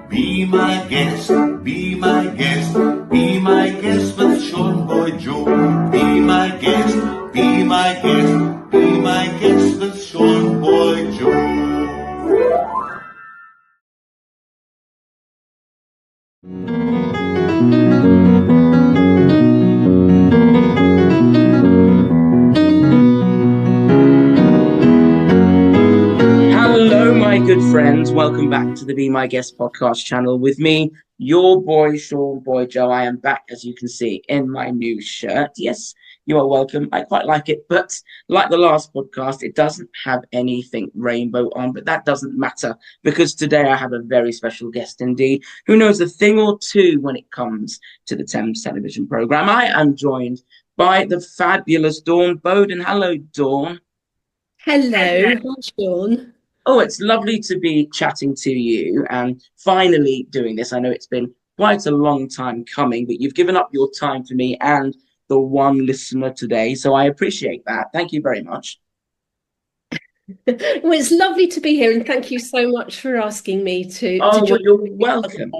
Be my guest, be my guest, be my guest with Sean Boy Joe. Be my guest, be my guest, be my guest with Sean Boy Joe. Hello, my good friends. Welcome back to the Be My Guest podcast channel with me, your boy, Sean Boy Joe. I am back, as you can see, in my new shirt. Yes, you are welcome. I quite like it, but like the last podcast, it doesn't have anything rainbow on, but that doesn't matter because today I have a very special guest indeed who knows a thing or two when it comes to the Thames television program. I am joined by the fabulous Dawn Bowden. Hello, Dawn. Hello, hi Sean. Oh, it's lovely to be chatting to you and finally doing this. I know it's been quite a long time coming, but you've given up your time for me and the one listener today. So I appreciate that. Thank you very much. Well, it's lovely to be here, and thank you so much for asking me to Oh, well, join. you're welcome.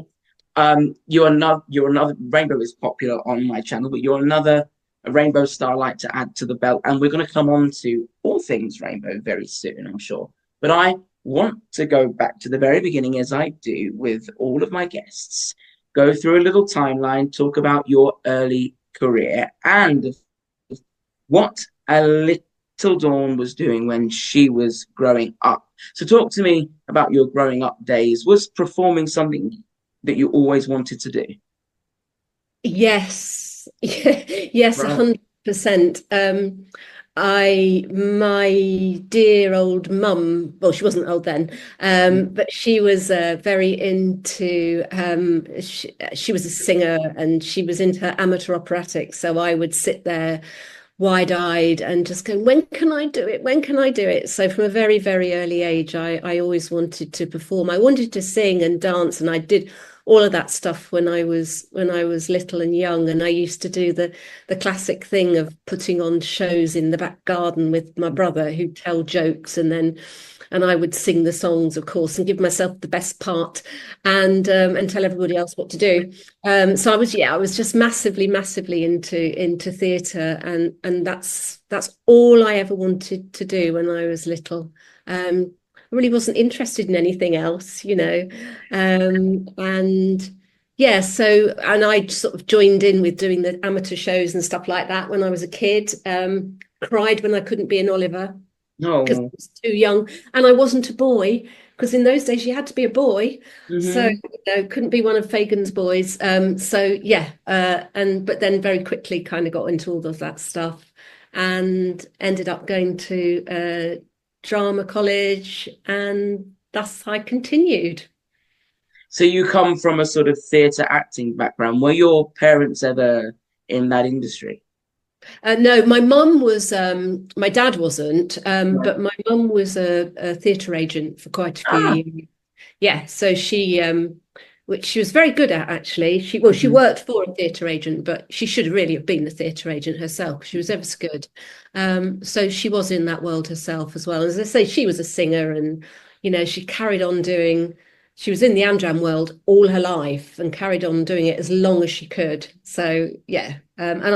You're another Rainbow is popular on my channel, but you're another rainbow star I like to add to the belt. And we're going to come on to all things rainbow very soon, I'm sure. But I want to go back to the very beginning, as I do with all of my guests, go through a little timeline, talk about your early career and what a little Dawn was doing when she was growing up. So talk to me about your growing up days. Was performing something that you always wanted to do? Yes, yes, Right. 100%. My dear old mum, well, she wasn't old then, but she was very into, she was a singer and she was into her amateur operatic. So I would sit there wide-eyed and just go, when can I do it? When can I do it? So from a very, very early age, I always wanted to perform. I wanted to sing and dance, and I did all of that stuff when I was little and young. And I used to do the classic thing of putting on shows in the back garden with my brother who'd tell jokes, and I would sing the songs, of course, and give myself the best part, and tell everybody else what to do. So I was just massively into theatre, and that's all I ever wanted to do when I was little. I really wasn't interested in anything else. And yeah, so and I sort of joined in with doing the amateur shows and stuff like that when I was a kid. Cried when I couldn't be an Oliver because I No. was too young, and I wasn't a boy because in those days you had to be a boy, so Mm-hmm. couldn't be one of Fagan's boys. So yeah, and but then very quickly kind of got into all of that stuff, and ended up going to drama college, and thus I continued. So you come from a sort of theatre acting background. Were your parents ever in that industry? No, my mum was, my dad wasn't, Right. but my mum was a theatre agent for quite a few Ah. years. Yeah, so which she was very good at actually. She Mhm. worked for a theatre agent, but she should really have been a theatre agent herself. She was ever so good. So she was in that world herself as well. As I say, she was a singer, and she carried on doing. She was in the Amdram world all her life and carried on doing it as long as she could. So yeah, and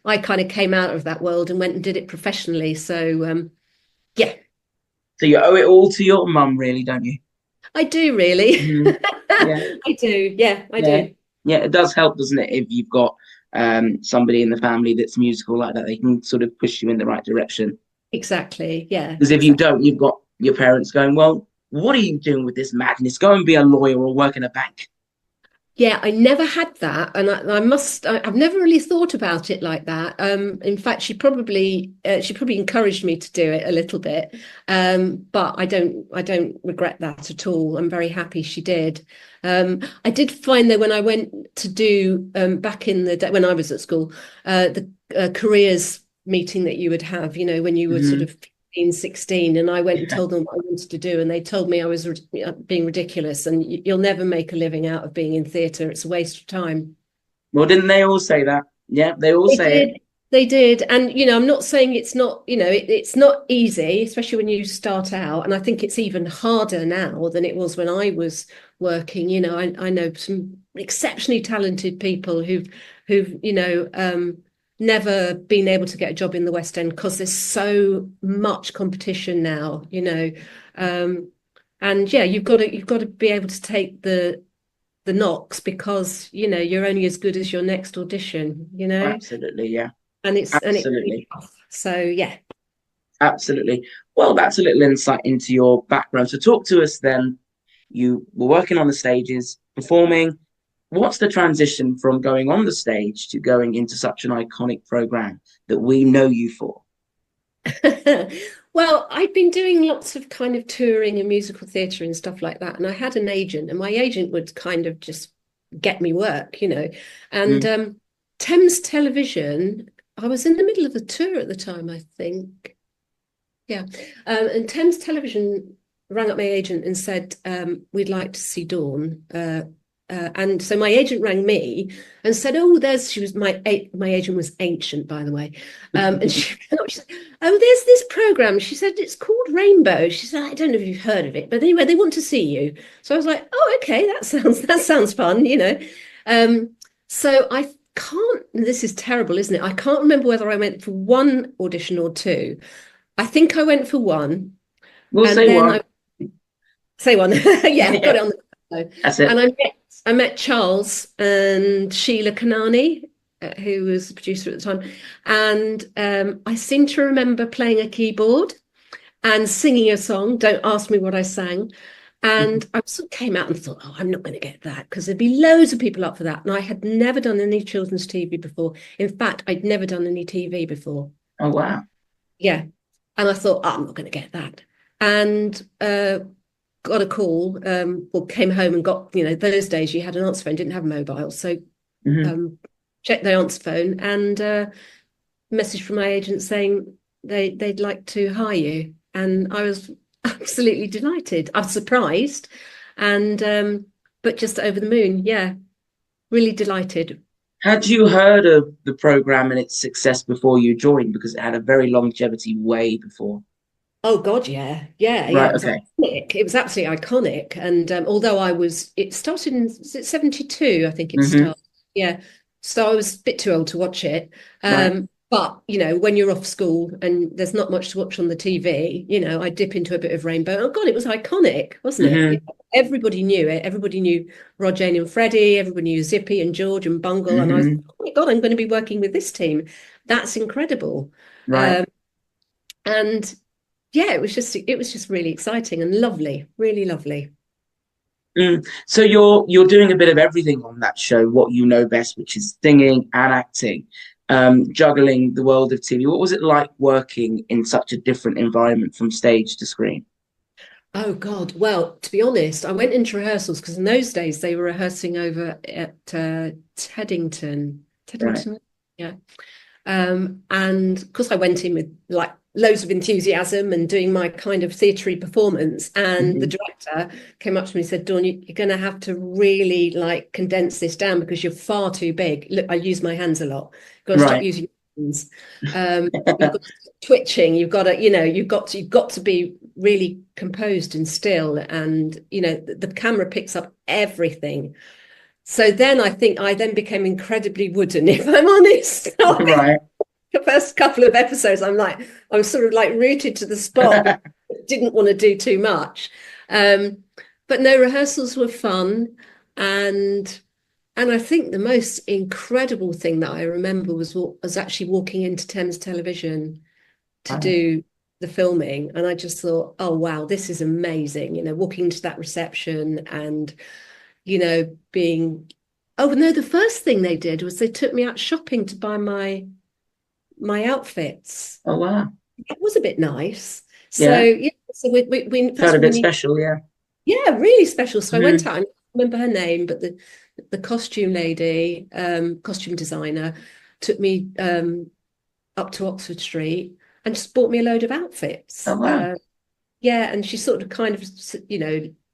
I kind of came out of that world and went and did it professionally. So yeah, So you owe it all to your mum, really, don't you? I do really. Mhm. Yeah, I do. Yeah, I yeah, do. yeah. It does help, doesn't it, if you've got somebody in the family that's musical like that, they can sort of push you in the right direction. Exactly. Yeah, Because if you exactly. don't, you've got your parents going, "Well, what are you doing with this madness? Go and be a lawyer or work in a bank." Yeah, I never had that, and I've never really thought about it like that. In fact, she probably encouraged me to do it a little bit, but I don't regret that at all. I'm very happy she did. I did find that when I went to do back in the day when I was at school, the careers meeting that you would have, when you were sort Hmm. of 15, 16, and I went and Yeah. told them what I wanted to do, and they told me I was being ridiculous, and you'll never make a living out of being in theatre. It's a waste of time. Well, didn't they all say that? Yeah, they all They say it. did. They did. And, I'm not saying it's not, it's not easy, especially when you start out. And I think it's even harder now than it was when I was working. I know some exceptionally talented people who've, never been able to get a job in the West End because there's so much competition now. And yeah, you've got to be able to take the knocks because, you're only as good as your next audition. Absolutely, yeah. And it's really Absolutely. tough. So yeah. Absolutely. Well, that's a little insight into your background. So talk to us then. You were working on the stages, performing. What's the transition from going on the stage to going into such an iconic program that we know you for? Well, I'd been doing lots of kind of touring and musical theatre and stuff like that. And I had an agent, and my agent would kind of just get me work. And Mm. Thames Television, I was in the middle of a tour at the time, I think. Yeah. And Thames Television rang up my agent and said, we'd like to see Dawn. And so my agent rang me and said, "Oh, she was my agent was ancient, by the way." And she said, "Oh, there's this program." She said, "It's called Rainbow." She said, "I don't know if you've heard of it, but anyway, they want to see you." So I was like, "Oh, okay, that sounds fun." Um, so I can't. This is terrible, isn't it? I can't remember whether I went for one audition or two. I think I went for one, We'll and say then one. I say one. Yeah, I've got Yeah, it on the phone. that's And it. I met Charles and Sheila Kanani, who was the producer at the time, and I seem to remember playing a keyboard and singing a song. Don't ask me what I sang. And I sort of came out and thought, oh, I'm not going to get that because there'd be loads of people up for that. And I had never done any children's TV before. In fact, I'd never done any TV before. Oh, wow. Yeah. And I thought, oh, I'm not going to get that. And got a call, or came home and got, those days you had an answer phone, didn't have a mobile. So Hmm. checked the answer phone and message from my agent saying they'd like to hire you. And I was absolutely delighted. I'm surprised and but just over the moon. Yeah, really delighted. Had you heard of the program and its success before you joined? Because it had a very longevity way before. Oh God, yeah, yeah, yeah. Right, It was okay. iconic. It was absolutely iconic. And although it started in, is it 72? I think it Hmm. started. Yeah. So I was a bit too old to watch it. Right. But when you're off school and there's not much to watch on the TV, I dip into a bit of Rainbow. Oh God, it was iconic, wasn't it? Hmm. Everybody knew it. Everybody knew Rod, Jane, and Freddie. Everybody knew Zippy and George and Bungle. And I was, Hmm. oh my God, I'm going to be working with this team. That's incredible. Right. Um, and yeah, it was just really exciting and lovely, really lovely. Mm. So you're doing a bit of everything on that show, what you know best, which is singing and acting, juggling the world of TV. What was it like working in such a different environment from stage to screen? Oh God. Well, to be honest, I went into rehearsals because in those days they were rehearsing over at Teddington. Right. Teddington, yeah. And of course I went in with like loads of enthusiasm and doing my kind of theatery performance. And the Hmm. director came up to me and said, Dawn, you're going to have to really like condense this down because you're far too big. Look, I use my hands a lot. You've got to stop Right. using your hands. You've got to stop twitching. You've got to be really composed and still. And the camera picks up everything. So then I think I then became incredibly wooden, if I'm honest. Right. The first couple of episodes, I'm sort of like rooted to the spot, but didn't want to do too much. Um, but no, rehearsals were fun, and I think the most incredible thing that I remember was actually walking into Thames Television to Wow. do the filming, and I just thought, oh wow, this is amazing. Walking into that reception and being. Oh no, the first thing they did was they took me out shopping to buy my outfits. Oh, wow. It was a bit nice. So Yeah. yeah, so we Felt first a of all we bit need, special, yeah. yeah, really special. So I went Hmm. out, and I can't remember her name, but the costume lady, costume designer, took me up to Oxford Street and just bought me a load of outfits. Oh, wow. Yeah, and she sort of kind of,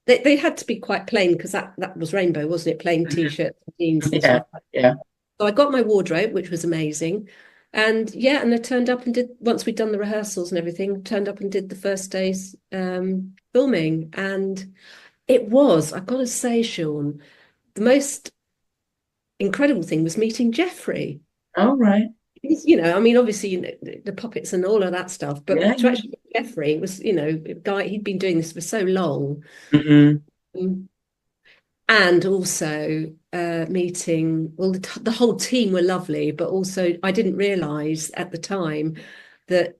they had to be quite plain because that was Rainbow, wasn't it? Plain Mhm. t-shirts, jeans and Yeah. stuff like that. Yeah. So I got my wardrobe, which was amazing. And yeah, and I turned up and did, once we'd done the rehearsals and everything, turned up and did the first day's filming. And it was, I've got to say, Sean, the most incredible thing was meeting Jeffrey. Oh, right. I mean, obviously, the puppets and all of that stuff, Yeah, but to actually meet Jeffrey was, a guy, he'd been doing this for so long. yeah. And also meeting, well, the whole team were lovely, but also I didn't realise at the time that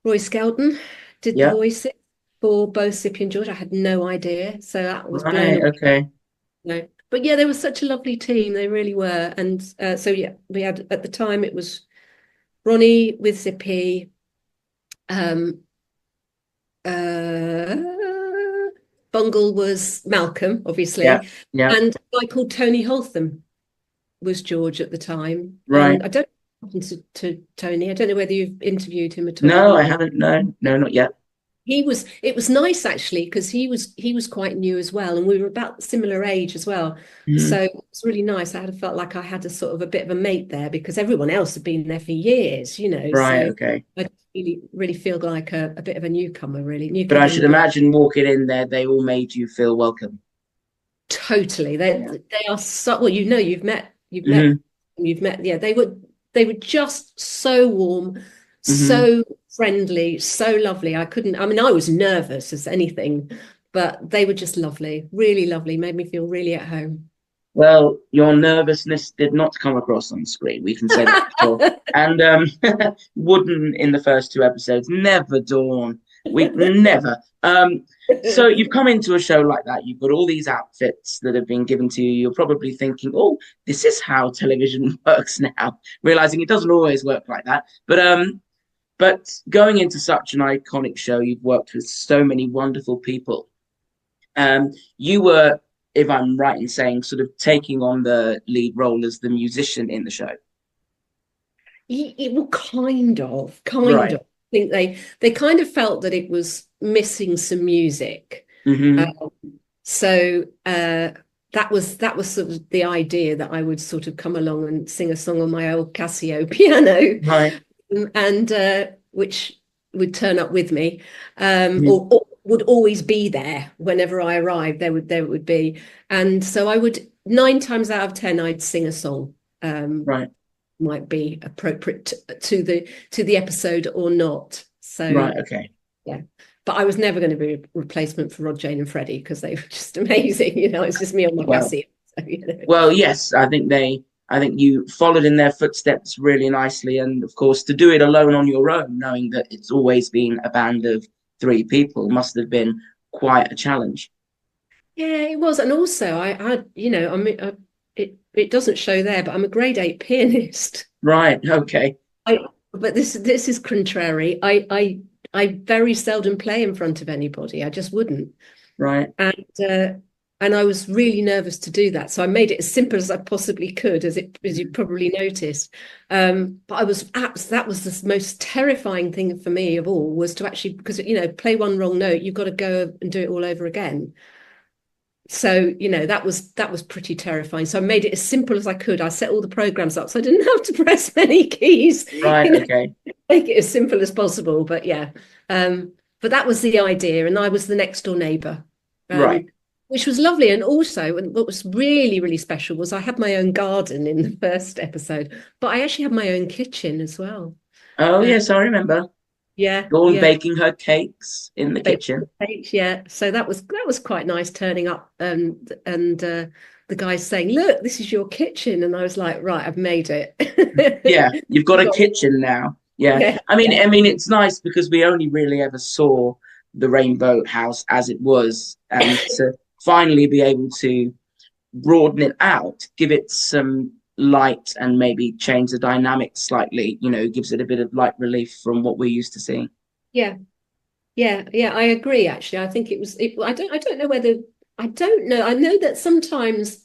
Roy Skelton did the Yeah. voices for both Sippy and George. I had no idea, so that was blown Right. away. Okay. No. But yeah, they were such a lovely team. They really were. And so yeah, we had at the time it was Ronnie with Zippy, um, uh, Bungle was Malcolm, Yeah. obviously, Yeah. and a guy called Tony Holtham was George at the time. Right. I don't know what happened to Tony. I don't know whether you've interviewed him at all or No, I not. haven't. No, no, not yet. It was nice actually because he was quite new as well, and we were about similar age as well. Mhm. So it was really nice. I had felt like I had a sort of a bit of a mate there because everyone else had been there for years, Right. so Okay. I really feel like a bit of a newcomer, really, new But kid I on the should block. imagine walking in there, they all made you feel welcome. Totally. Yeah. They are so well, Hmm. yeah, they were just so warm, Hmm. so friendly, so lovely. I mean, I was nervous as anything, but they were just lovely, really lovely, made me feel really at home. Well, your nervousness did not come across on screen. We can say that for sure. And wouldn't in the first two episodes, never Dawn. We never. So you've come into a show like that. You've got all these outfits that have been given to you. You're probably thinking, "Oh, this is how television works now." Realizing it doesn't always work like that. But going into such an iconic show, you've worked with so many wonderful people. You were, if I'm right in saying, sort of taking on the lead role as the musician in the show. Well, kind Right. of. I think they kind of felt that it was missing some music. Hmm. Um, so that was sort of the idea that I would sort of come along and sing a song on my old Casio piano, Right. and which would turn up with me, Mhm. or would always be there whenever I arrived. There would be, and so I would 9 times out of 10 I'd sing a song. Right. Might be appropriate to the episode or not. So Right. Okay. yeah, but I was never going to be a replacement for Rod, Jane, and Freddie because they were just amazing. It's just me on my Well, Cassie. So. well, yes, I think you followed in their footsteps really nicely. And of course, to do it alone on your own, knowing that it's always been a band of three people, must have been quite a challenge. Yeah, it was, and also I mean, it doesn't show there, but I'm a grade 8 pianist. Right. Okay. I, but this is contrary. I very seldom play in front of anybody. I just wouldn't. Right. And I was really nervous to do that, so I made it as simple as I possibly could, as you probably noticed. But that was the most terrifying thing for me of all, was to actually, because play one wrong note, you've got to go and do it all over again. So that was pretty terrifying. So I made it as simple as I could. I set all the programs up so I didn't have to press many keys. Right. Okay. Make it as simple as possible. But yeah, but that was the idea, and I was the next door neighbour, Right. which was lovely. And also, and what was really really special was I had my own garden in the first episode, but I actually had my own kitchen as well. Oh, Uh, yes, I remember. yeah, Dawn yeah. baking her cakes in the Baked kitchen. potato, yeah. So that was quite nice turning up, and the guy saying, "Look, this is your kitchen," and I was like, "Right, I've made it." Yeah, you've got I've a got, kitchen now. Yeah. yeah, I mean, yeah, I mean, it's nice because we only really ever saw the Rainbow House as it was, and to finally be able to broaden it out, give it some light and maybe change the dynamics slightly, gives it a bit of light relief from what we're used to seeing. yeah, yeah, yeah. I agree. Actually, I think it was. I don't know whether. I don't know. I know that sometimes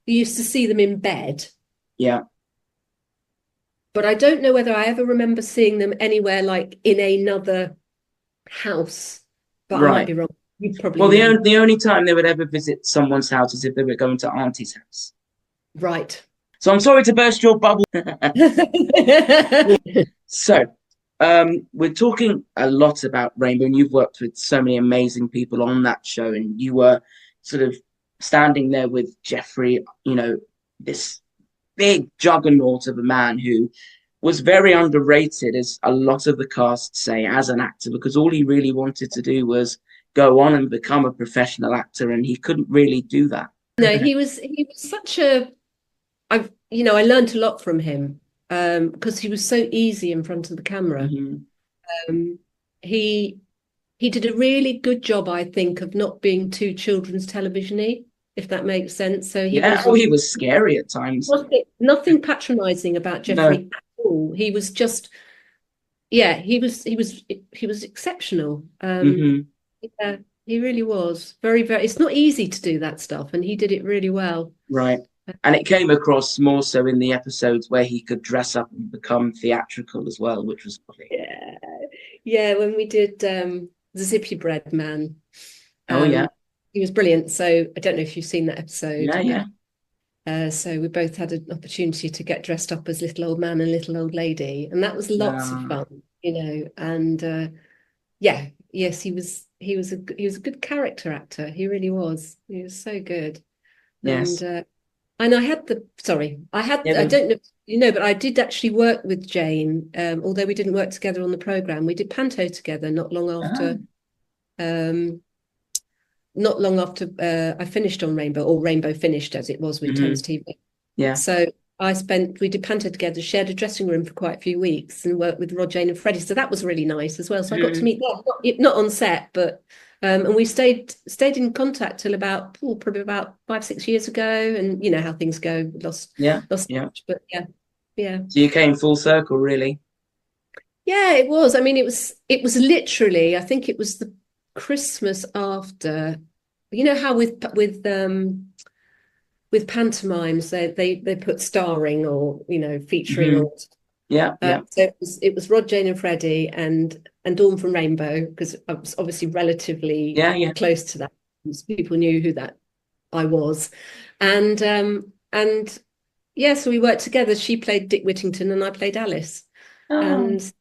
you used to see them in bed, Yeah. but I don't know whether I ever remember seeing them anywhere like in another house. But I might Right. be wrong. You probably Well, know. the only time they would ever visit someone's house is if they were going to Auntie's house. Right. So I'm sorry to burst your bubble. So, we're talking a lot about Rainbow, and you've worked with so many amazing people on that show, and you were sort of standing there with Jeffrey, this big juggernaut of a man who was very underrated, as a lot of the cast say, as an actor, because all he really wanted to do was go on and become a professional actor, and he couldn't really do that. No, he was such a I learned a lot from him because he was so easy in front of the camera. Mhm. Um, he he did a really good job, I think, of not being too children's television-y, if that makes sense. So he Yeah, was oh, he was scary at times. nothing patronizing about No. Jeffrey at all. He was just, yeah, he was exceptional. Hmm. Yeah, he really was. Very, very, it's not easy to do that stuff, and he did it really well. Right. And it came across more so in the episodes where he could dress up and become theatrical as well, which was lovely. Yeah. Yeah, when we did the Zippy Bread Man, Oh, yeah. um, he was brilliant. So I don't know if you've seen that episode. Yeah, yeah. So we both had an opportunity to get dressed up as little old man and little old lady, and that was lots of Uh, fun. And yeah, yes, he was a good character actor. He really was. He was so good. And yes. I had Yeah, I don't know, but I did actually work with Jane, although we didn't work together on the program. We did Panto together oh, um, not long after I finished on Rainbow, or Rainbow finished as it was with hmm. Thames TV. Yeah. So we did Panto together, shared a dressing room for quite a few weeks, and worked with Rod, Jane, and Freddie. So that was really nice as well. So I got to Mm. meet them, not on set, but and we stayed in contact till probably about 5, 6 years ago. And you know how things go, Yeah. lost Yeah. touch, but yeah, yeah, So you came full circle, really. yeah. It was. I mean, it was literally. I think it was the Christmas after. You know how with pantomimes they put starring or featuring Hmm. or Yeah. Yeah. so it was Rod, Jane, and Freddie and Dawn from Rainbow, because I was obviously relatively Yeah. Yeah. close to that, because people knew who that I was, and yeah, so we worked together. She played Dick Whittington and I played Alice, Oh. and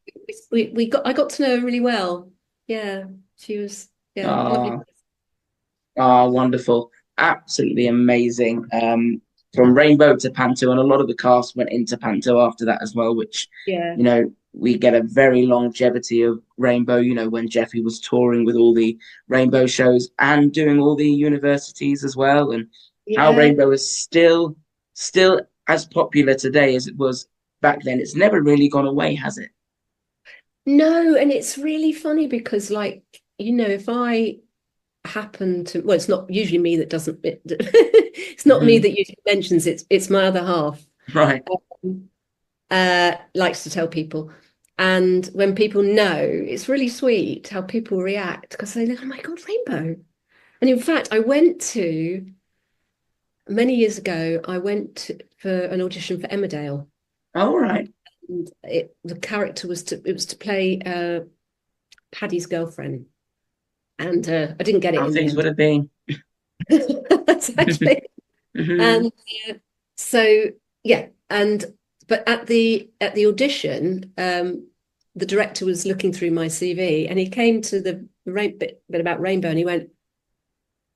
I got to know her really well. Yeah, she was, yeah, lovely. Oh. Oh, wonderful. Absolutely amazing. From Rainbow to Panto, and a lot of the cast went into Panto after that as well, which, Yeah, we get a very longevity of Rainbow, when Jeffy was touring with all the Rainbow shows and doing all the universities as well, and how yeah. Rainbow is still as popular today as it was back then. It's never really gone away, has it? No, and it's really funny because, like, if I happen to, well, it's not usually me that doesn't, it's not me Mhm. that usually mentions it, it's my other half, Right. um, likes to tell people. And when people know, it's really sweet how people react, because they think, oh my God, Rainbow. And in fact, many years ago, I went for an audition for Emmerdale. All right. And the character was to play Paddy's girlfriend. And I didn't get it How in the things would end. have been. Exactly. Hmm. And so yeah, and but at the audition, the director was looking through my CV, and he came to the bit about Rainbow, and he went,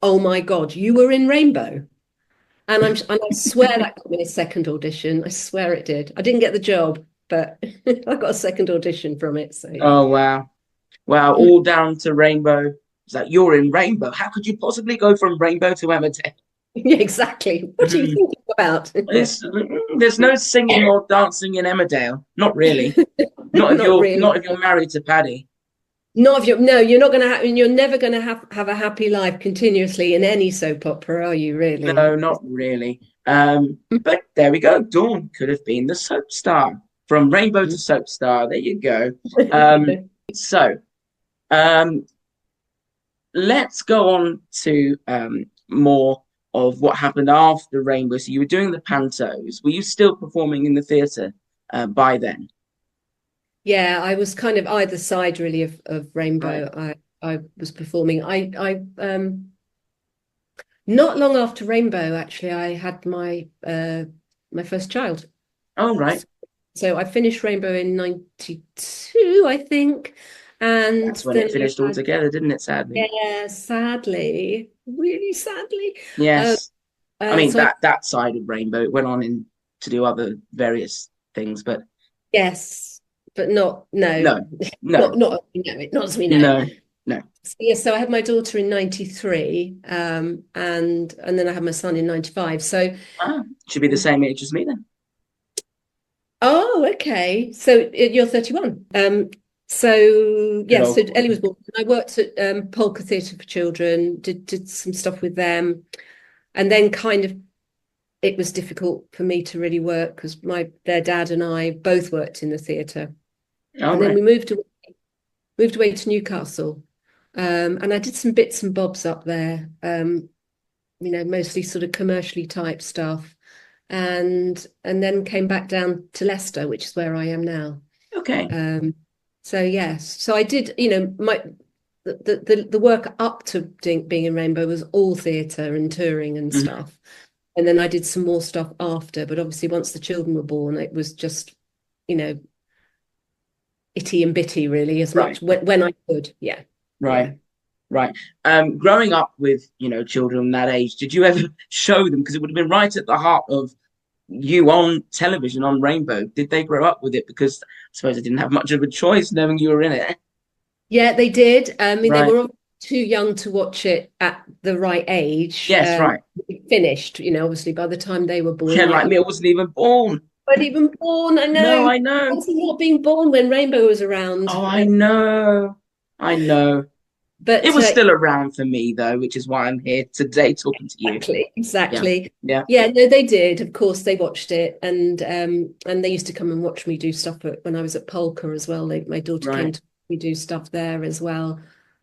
"Oh my God, you were in Rainbow!" And I swear that got me a second audition. I swear it did. I didn't get the job, but I got a second audition from it. So yeah. Oh, wow. Wow, all down to Rainbow. It's like, you're in Rainbow. How could you possibly go from Rainbow to Emmerdale? Yeah, exactly. What are you Mhm. thinking about? There's no singing or dancing in Emmerdale. Not really. Not if Not you're really. not if you're married to Paddy. Not if you're no, you're not going to have, and you're never going to have a happy life continuously in any soap opera, are you really? No, not really. But there we go. Dawn could have been the soap star. From Rainbow to soap star. There you go. So um, let's go on to more of what happened after Rainbow. So you were doing the pantos. Were you still performing in the theatre by then? Yeah, I was kind of either side really of Right. Rainbow. I was performing. I not long after Rainbow, actually, I had my my first child. Oh, right. So I finished Rainbow in 92, I think. And That's when then it finished altogether, didn't it, sadly? yeah, sadly, really sadly. Uh, Yes. I mean, so I, that side of Rainbow, it went on to do other various things, but yes, but not, no, no, no, not as we know it, not as we know it. no, no. So, yeah, so I had my daughter in 93, and then I had my son in 95. So, Ah, should be the same age as me then. oh, okay. So you're 31. So Good yeah, so old boy. Ellie was born. I worked at Polka Theatre for Children, did some stuff with them, and then kind of it was difficult for me to really work because their dad and I both worked in the theatre, All and then right. we moved away to Newcastle, and I did some bits and bobs up there, mostly sort of commercially type stuff, and then came back down to Leicester, which is where I am now. Okay. Um, so yes, so I did, the work up to being in Rainbow was all theatre and touring and Mhm. stuff. And then I did some more stuff after, but obviously once the children were born, it was just, you know, itty and bitty really as Right. much when I could. Yeah. Right. Yeah. Right. Growing up with, children that age, did you ever show them? Because it would have been right at the heart of you on television on Rainbow. Did they grow up with it? Because I suppose they didn't have much of a choice knowing you were in it. Yeah, they did. I mean, they Right. were too young to watch it at the right age. Yes, right. It finished, obviously by the time they were born, Yeah, like me, I wasn't even born. weren't even born. I No, know. I know. I was not being born when Rainbow was around. Oh, I know. I know. It But was still around for me though, which is why I'm here today talking to you. Yeah. exactly. Yeah. Yeah, no, they did. Of course, they watched it, and they used to come and watch me do stuff when I was at Polka as well. My daughter came Right. to me do stuff there as well,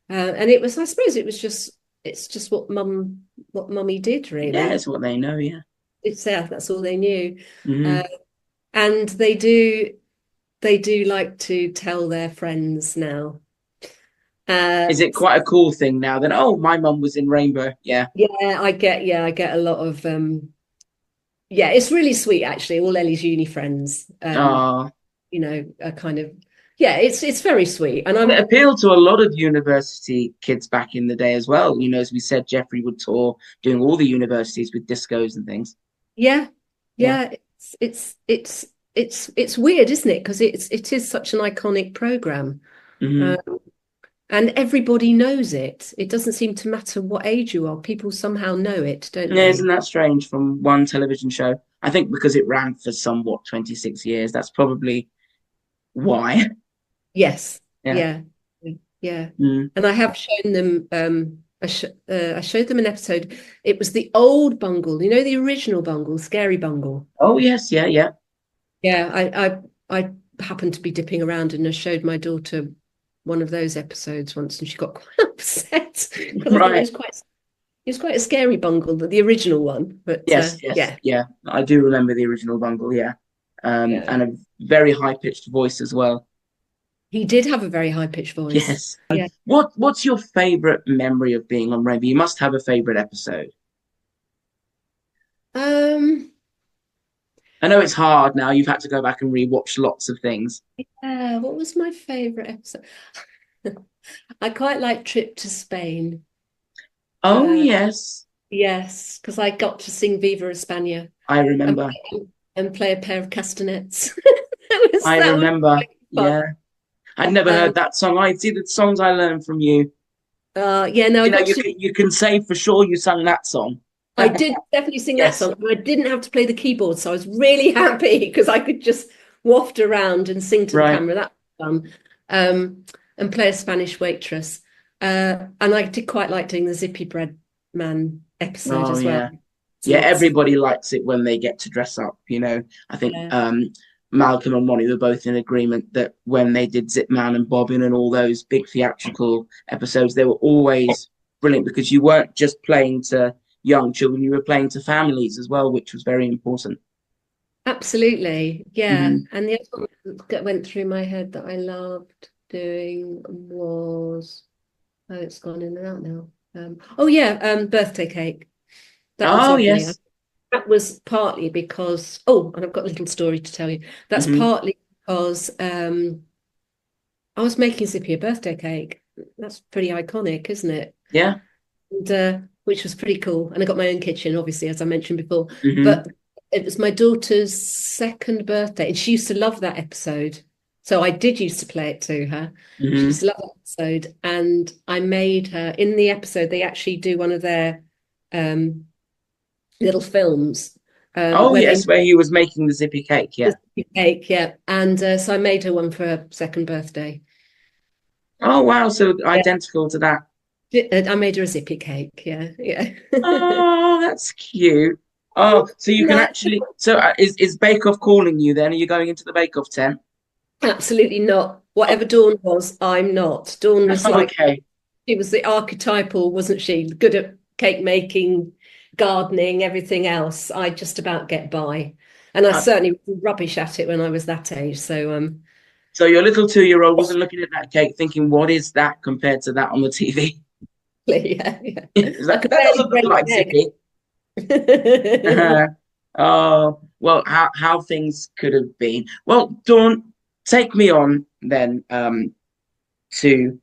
and it was, I suppose, it's just what mummy did Yeah, really. it's what they know, yeah. It's that's all they knew, Hmm. uh, and they do like to tell their friends now. Is it quite a cool thing now that, oh, my mum was in Rainbow? Yeah. I get a lot of yeah, it's really sweet actually. All Ellie's uni friends, Oh, are kind of, yeah, it's very sweet. And it I'm appealed to a lot of university kids back in the day as well. As we said, Jeffrey would tour doing all the universities with discos and things. yeah, Yeah. yeah, it's weird, isn't it? Because it is such an iconic program. Hmm. And everybody knows it. It doesn't seem to matter what age you are. People somehow know it, don't Yeah, isn't they? that strange from one television show? I think because it ran for somewhat 26 years, that's probably why. Yes. Yeah. Yeah. Yeah. Mm. And I have shown them I showed them an episode. It was the old Bungle, the original Bungle, Scary Bungle. Oh, yes. Yeah, yeah. Yeah, I happened to be dipping around and I showed my daughter one of those episodes once, and she got quite upset because I thought Right. it was quite a scary Bungle, the original one. But Yes, yes, yeah, yeah. I do remember the original Bungle, yeah. yeah, And a very high-pitched voice as well. he did have a very high pitched voice. Yes. Yeah. What's your favorite memory of being on Rainbow? You must have a favorite episode. Um. I know it's hard now. You've had to go back and rewatch lots of things. Yeah. What was my favorite episode? I quite like Trip to Spain. Oh, Uh, yes. yes, because I got to sing Viva España I and remember. play a pair of castanets. I That was remember. quite fun. Yeah. I'd never Um, heard that song. I'd see the songs I learned from you. yeah, no, I got You to. can say for sure you sang that song. I did definitely sing that Yes. song. I didn't have to play the keyboard, so I was really happy because I could just waft around and sing to the Right. camera. That was fun. And play a Spanish waitress. And I did quite like doing the Zippy Bread Man episode Oh, as well. yeah. So Yeah, it's everybody likes it when they get to dress up, I think yeah, Malcolm and Ronnie were both in agreement that when they did Zip Man and Bobbin and all those big theatrical episodes, they were always brilliant because you weren't just playing to young children, you were playing to families as well, which was very important. absolutely. Yeah. Hmm. And the other one that went through my head that I loved doing was, oh, it's gone in and out now. Oh yeah, birthday cake. That was Oh, lovely. yes. that was partly because, oh, and I've got a little story to tell you. That's Hmm. partly because I was making Zippy a birthday cake. That's pretty iconic, isn't it? Yeah. And which was pretty cool. And I got my own kitchen, obviously, as I mentioned before. Hmm. But it was my daughter's second birthday, and she used to love that episode. So I did used to play it to her. She Hmm. used to love that episode, and I made her in the episode. They actually do one of their um, little films Oh, where they yes, where he was making the zippy cake. Yeah. make the cake, yeah. And so I made her one for her second birthday. Oh, wow. So Yeah, identical to that. I made her a zippy cake. Yeah, yeah. Oh, that's cute. Oh, so you can No, actually. So is Bake Off calling you then? Are you going into the Bake Off tent? absolutely not. Oh, Whatever Dawn was, I'm not. Dawn was like, okay. she was the archetypal, wasn't she? Good at cake making, gardening, everything else. I just about get by. And I Uh, certainly was rubbish at it when I was that age. So so your little 2-year-old wasn't looking at that cake thinking, what is that compared to that on the TV? yeah, yeah. I That could that barely doesn't look break like an Zippy. egg. Oh, well, how things could have been. Well, Dawn, take me on then to,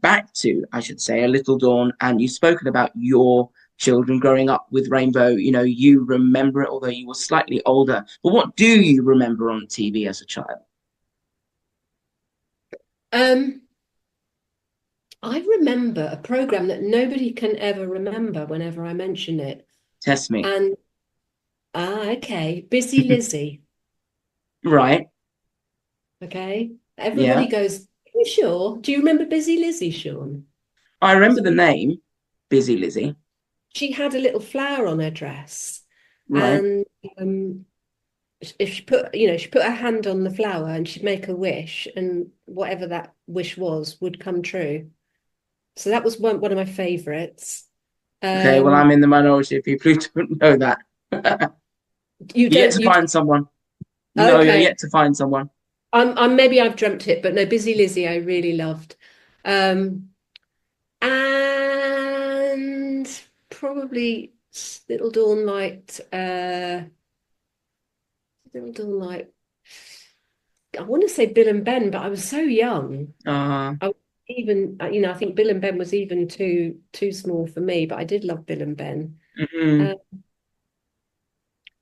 back to, I should say, a little Dawn, and you've spoken about your children growing up with Rainbow. You remember it, although you were slightly older. But what do you remember on TV as a child? Um, I remember a program that nobody can ever remember whenever I mention it. Test me. And okay, Busy Lizzie. Right. Okay. Yeah. Everybody goes, "Are you sure? Do you remember Busy Lizzie, Sean?" I remember the name, Busy Lizzie. She had a little flower on her dress. Right. And if she put, she put her hand on the flower and she'd make a wish, and whatever that wish was would come true. So that was one of my favorites. Okay, well, Um, I'm in the minority of people who don't know that. you You're yet don't, to you, find someone. No, you're okay. yet to find someone. I'm maybe I've dreamt it, but no, Busy Lizzie I really loved. Um, and probably Little Dawn liked, I want to say Bill and Ben, but I was so young. Uh, I was even, I think Bill and Ben was even too small for me, but I did love Bill and Ben. mhm. Uh,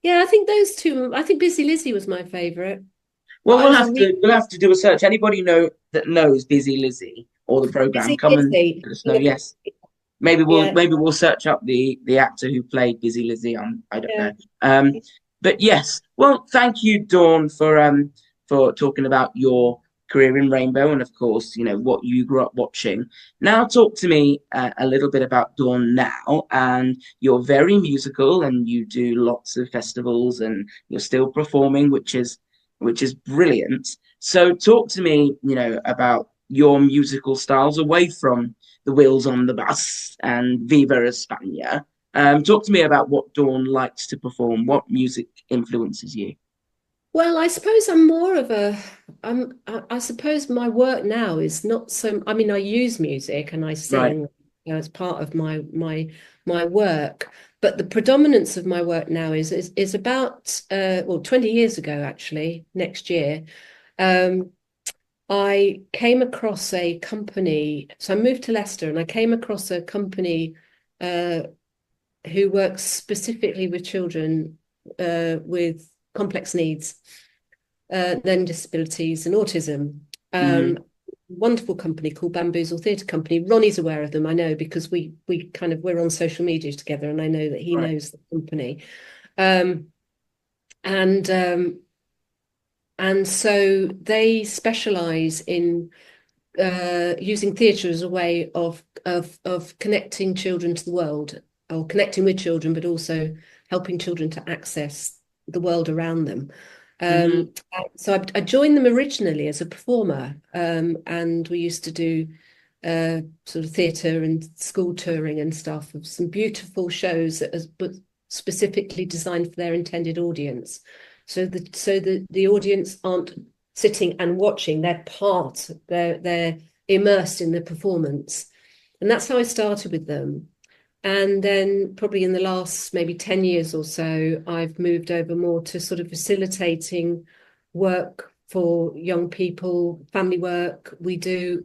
yeah, I think those two. I think Busy Lizzie was my favorite, but Well, I was a really we'll have to do a search. Anybody that knows Busy Lizzie or the program, Busy come and Lizzie. let us know. Look, Yes, maybe yeah, we'll search up the actor who played Busy Lizzie. I don't yeah. know. But yes. Well, thank you, Dawn, for talking about your career in Rainbow and of course, what you grew up watching. Now, talk to me a little bit about Dawn now. And you're very musical, and you do lots of festivals, and you're still performing, which is brilliant. So, talk to me, about your musical styles away from the Wheels on the Bus and Viva España. Talk to me about what Dawn likes to perform. What music influences you? Well, I suppose I'm more of a. I suppose my work now is not so. I mean, I use music and I Right. sing, as part of my work, but the predominance of my work now is about 20 years ago actually. Next year, um, I came across a company. So I moved to Leicester, and I came across a company uh, who works specifically with children with complex needs, learning disabilities, and autism. Mm-hmm. Wonderful company called Bamboozle Theatre Company. Ronnie's aware of them, I know, because we're on social media together, and I know that he Right. knows the company. Um, and and so they specialize in using theatre as a way of connecting children to the world, or connecting with children, but also helping children to access the world around them. Mm-hmm. So I joined them originally as a performer, and we used to do sort of theatre and school touring and stuff of some beautiful shows but specifically designed for their intended audience. So the audience aren't sitting and watching; they're immersed in the performance, and that's how I started with them. And then probably in the last maybe 10 years or so, I've moved over more to sort of facilitating work for young people, family work. We do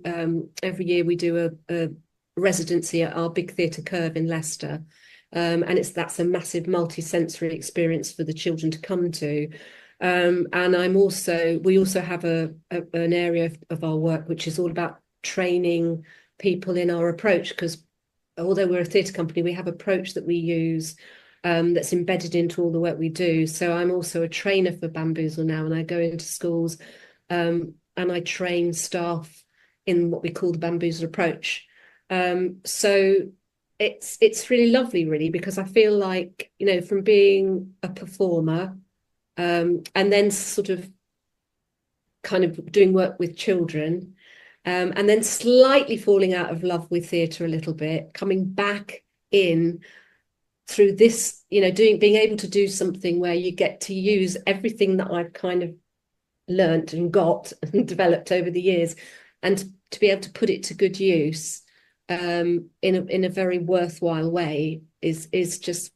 every year we do a residency at our Big Theatre Curve in Leicester. And that's a massive multi-sensory experience for the children to come to. And we also have an area of our work which is all about training people in our approach, because although we're a theatre company, we have approach that we use that's embedded into all the work we do. So I'm also a trainer for Bamboozle now, and I go into schools and I train staff in what we call the Bamboozle approach. So it's really lovely, really, because I feel like, from being a performer and then sort of kind of doing work with children, and then slightly falling out of love with theatre a little bit, coming back in through this, being able to do something where you get to use everything that I've kind of learnt and got and developed over the years, and to be able to put it to good use in a very worthwhile way is just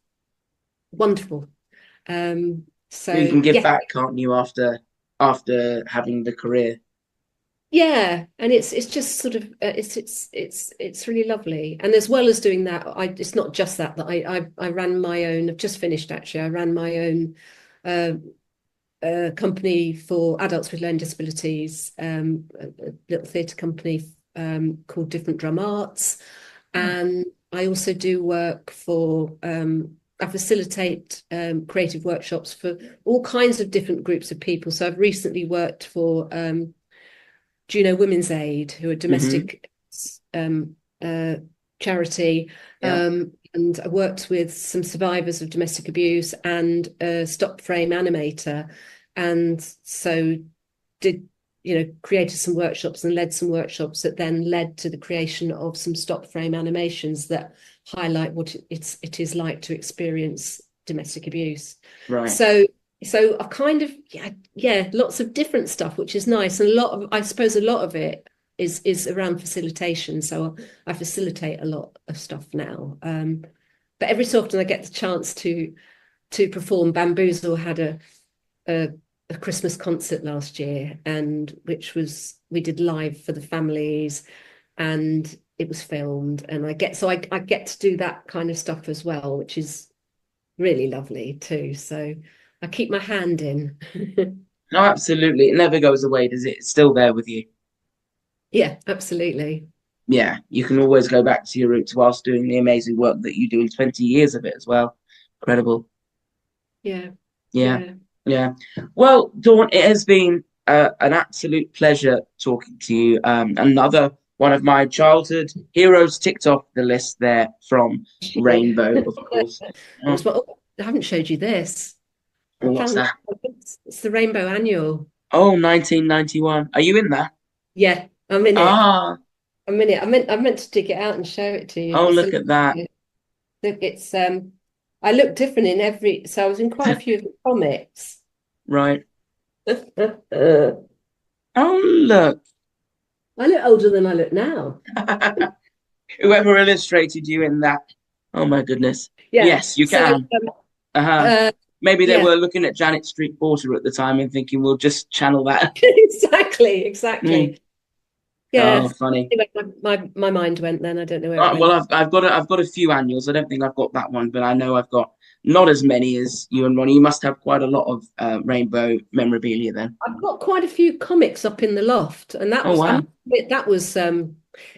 wonderful. So you can give back, can't you, after having the career? Yeah, and it's just sort of it's really lovely. And as well as doing that, it's not just that I ran my own. I've just finished, actually. I ran my own company for adults with learning disabilities, a little theatre company called Different Drum Arts, and I also do work for. I facilitate creative workshops for all kinds of different groups of people. So I've recently worked for Juno Women's Aid, who are domestic charity, and I worked with some survivors of domestic abuse and a stop frame animator, and so created some workshops and led some workshops that then led to the creation of some stop frame animations that highlight what it is like to experience domestic abuse. Right. So I've kind of, lots of different stuff, which is nice. And I suppose a lot of it is around facilitation. So I facilitate a lot of stuff now. But every so often I get the chance to perform. Bamboozle had a Christmas concert last year, and we did live for the families, and it was filmed. And I get to do that kind of stuff as well, which is really lovely too. So I keep my hand in. No, absolutely. It never goes away, does it? It's still there with you. Yeah, absolutely. Yeah, you can always go back to your roots whilst doing the amazing work that you do in 20 years of it as well. Incredible. Yeah. Well, Dawn, it has been an absolute pleasure talking to you. Another one of my childhood heroes ticked off the list there from Rainbow, of course. I haven't showed you this. What's that? It's the Rainbow Annual. Oh, 1991. Are you in that? Yeah, I'm in it. Ah. I'm in it. I meant to dig it out and show it to you. Oh, look at that. It's I look different in every, so I was in quite a few of the comics. Right. Oh, look. I look older than I look now. Whoever illustrated you in that. Oh, my goodness. Yeah. Yes, you can. Maybe they were looking at Janet Street Porter at the time and thinking, we'll just channel that. Exactly. Yeah. Oh, funny. Anyway, my mind went then. I don't know where it went. Well, I've got a few annuals. I don't think I've got that one, but I know I've got not as many as you and Ronnie. You must have quite a lot of Rainbow memorabilia then. I've got quite a few comics up in the loft, and that was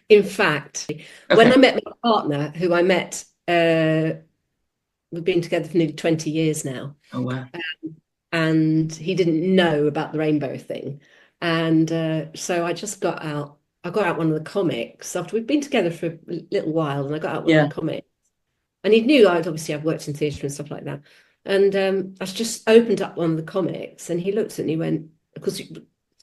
in fact, when I met my partner, who I met, we've been together for nearly 20 years now. Oh, wow. And he didn't know about the rainbow thing. And so I just got out one of the comics after we'd been together for a little while, and I got out one of the comics. And he knew I've worked in theatre and stuff like that. And I just opened up one of the comics, and he looked at it and he went, because he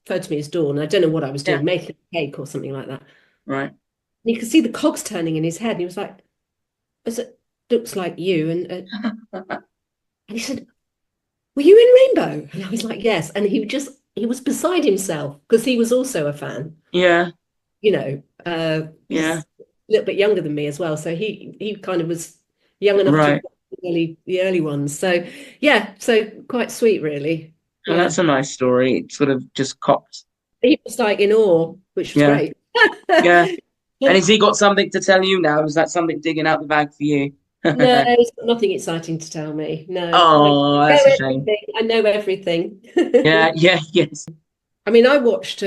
referred to me as Dawn, and I don't know what I was doing, making a cake or something like that. Right. And you could see the cogs turning in his head, and he was like, it looks like you. And he said, were you in Rainbow? And I was like, yes. And he was beside himself because he was also a fan. Yeah. Yeah. little bit younger than me as well, so he kind of was young enough to Right. watch the early ones. So yeah, so quite sweet, really. Well, Yeah, that's a nice story. It sort of just copped. he was like in awe, which was Yeah. great. Yeah. And has he got something to tell you now? Is that something digging out the bag for you? No, he's got nothing exciting to tell me. No, I Oh, know that's a shame. everything. I know everything. Yeah, yeah, yes. I mean, I watched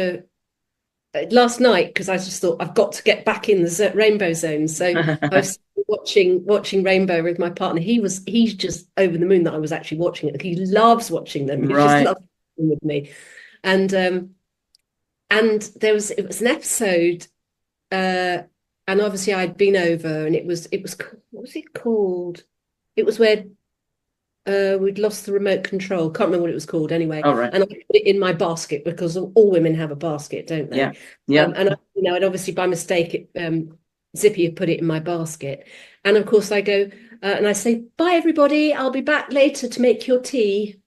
last night because I just thought I've got to get back in the Rainbow Zone. So I was watching Rainbow with my partner. He's just over the moon that I was actually watching it. He loves watching them. He just Right. loves them with me. And it was an episode, and obviously I'd been over, and it was what was it called? It was where we'd lost the remote control. Can't remember what it was called anyway. All right. And I put it in my basket because all women have a basket, don't they? Yeah. Yeah. And and obviously by mistake, Zippy had put it in my basket. And of course I go and I say, "Bye everybody, I'll be back later to make your tea."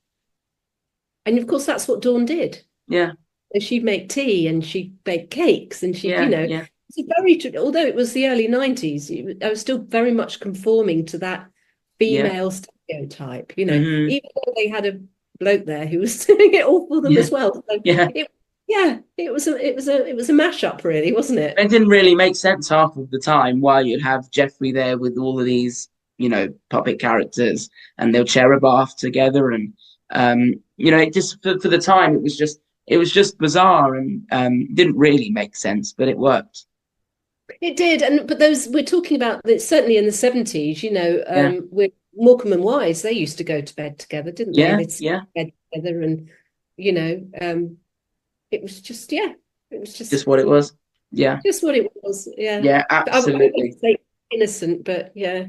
And of course that's what Dawn did. Yeah. So she'd make tea and she'd bake cakes and she'd, Yeah. Yeah. it's although it was the early 90s, I was still very much conforming to that Yeah. female stereotype, Mhm. even though they had a bloke there who was doing it all for them Yeah. as well. So Yeah. it was a mashup, really, wasn't it? It didn't really make sense half of the time why you'd have Jeffrey there with all of these, puppet characters, and they'll share a bath together, and it just for the time it was just bizarre, and didn't really make sense, but it worked. It did, but those we're talking about certainly in the 70s, Yeah. with Morecambe and Wise, they used to go to bed together, didn't they? Yeah. They'd sleep Yeah. in bed together, and it was just Just what it was. Yeah. just what it was. Yeah. Yeah. I wouldn't Absolutely. say innocent, but yeah.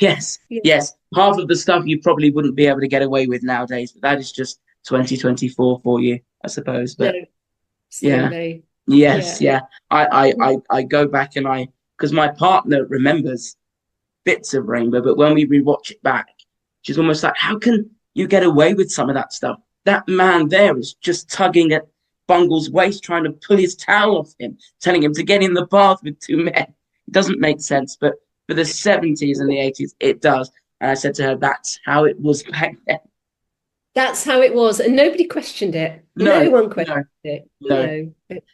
Yes. Yeah. Yes. Half of the stuff you probably wouldn't be able to get away with nowadays, but that is just 2024 for you, I suppose. No, But yeah. absolutely. Yes, Yeah. yeah. I go back and because my partner remembers bits of Rainbow, but when we rewatch it back, she's almost like, how can you get away with some of that stuff? That man there is just tugging at Bungle's waist, trying to pull his towel off him, telling him to get in the bath with two men. It doesn't make sense, but for the 70s and the 80s, it does. And I said to her, that's how it was back then. That's how it was, and nobody questioned it. No, No one questioned it. no.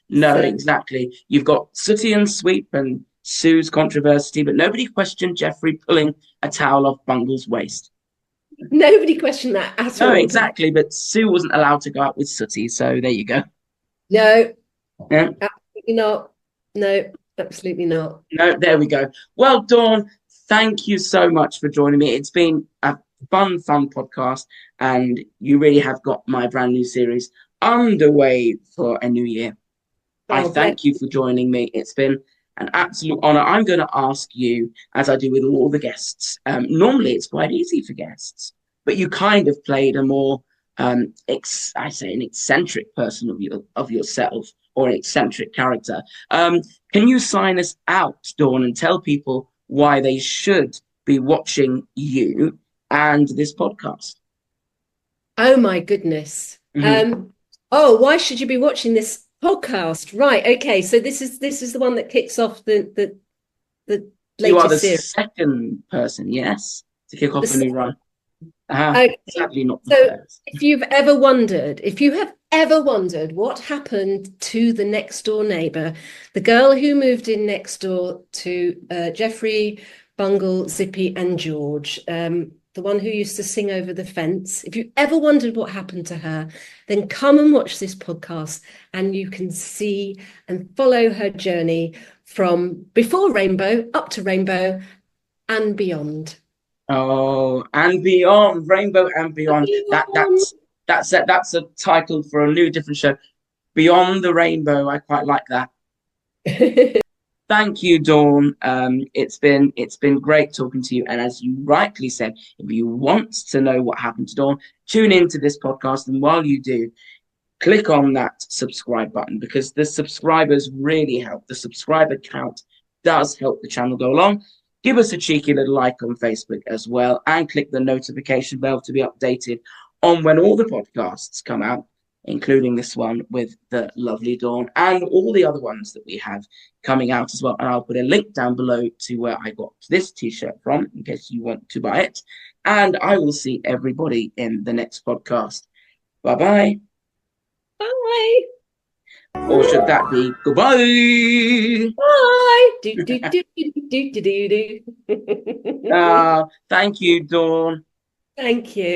No, exactly. You've got Sooty and Sweep and Sue's controversy, but nobody questioned Jeffrey pulling a towel off Bungle's waist. Nobody questioned that at all. No, exactly. But Sue wasn't allowed to go out with Sooty, so there you go. No, Yeah. absolutely not. No, absolutely not. No, there we go. Well, Dawn, thank you so much for joining me. It's been a fun podcast, and you really have got my brand new series underway for a new year. I thank you for joining me. It's been an absolute honor. I'm going to ask you, as I do with all the guests. Normally, it's quite easy for guests, but you kind of played a more, an eccentric person of yourself, or an eccentric character. Can you sign us out, Dawn, and tell people why they should be watching you and this podcast? Oh my goodness. Mm-hmm. Why should you be watching this podcast? Right. Okay. So this is the one that kicks off the latest You are the series. second person, yes, to kick off a new run. Okay. Sadly, not the So first. if you have ever wondered what happened to the next door neighbor, the girl who moved in next door to Jeffrey, Bungle, Zippy, and George, the one who used to sing over the fence. If you ever wondered what happened to her, then come and watch this podcast and you can see and follow her journey from before Rainbow up to Rainbow and beyond. Oh, and beyond, Rainbow and Beyond. That's a title for a new different show. Beyond the Rainbow. I quite like that. Thank you, Dawn. It's been great talking to you. And as you rightly said, if you want to know what happened to Dawn, tune into this podcast. And while you do, click on that subscribe button, because the subscribers really help. The subscriber count does help the channel go along. Give us a cheeky little like on Facebook as well, and click the notification bell to be updated on when all the podcasts come out. including this one with the lovely Dawn and all the other ones that we have coming out as well. And I'll put a link down below to where I got this t-shirt from in case you want to buy it. And I will see everybody in the next podcast. Bye-bye. Bye. Or should that be goodbye? Bye. Do, do, do, do, do, do, do. Thank you, Dawn. Thank you.